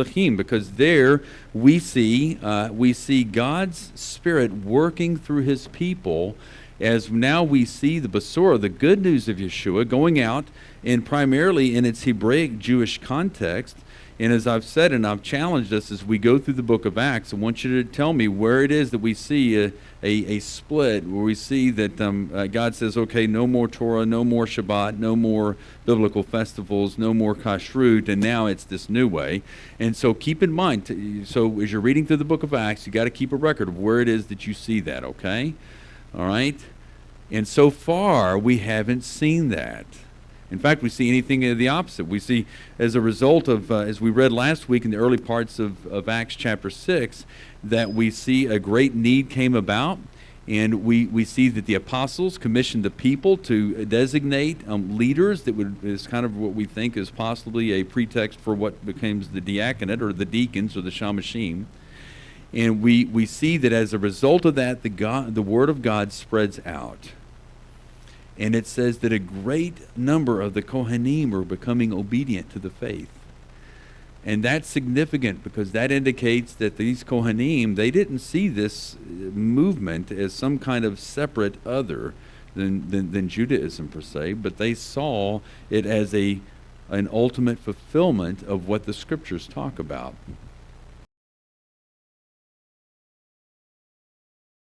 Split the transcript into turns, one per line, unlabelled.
Shlichim, because there we see God's Spirit working through His people, as now we see the Besorah, the good news of Yeshua, going out, and primarily in its Hebraic Jewish context. And as I've said, and I've challenged us as we go through the book of Acts, I want you to tell me where it is that we see a split, where we see that God says, okay, no more Torah, no more Shabbat, no more biblical festivals, no more kashrut, and now it's this new way. And so keep in mind, so as you're reading through the book of Acts, you got to keep a record of where it is that you see that, okay? All right? And so far, we haven't seen that. In fact, we see anything of the opposite. We see, as a result of, as we read last week in the early parts of Acts chapter 6, that we see a great need came about, and we see that the apostles commissioned the people to designate leaders that is kind of what we think is possibly a pretext for what becomes the diaconate, or the deacons, or the shamashim. And we see that as a result of that, the word of God spreads out. And it says that a great number of the Kohanim are becoming obedient to the faith. And that's significant, because that indicates that these Kohanim, they didn't see this movement as some kind of separate other than Judaism per se, but they saw it as an ultimate fulfillment of what the Scriptures talk about.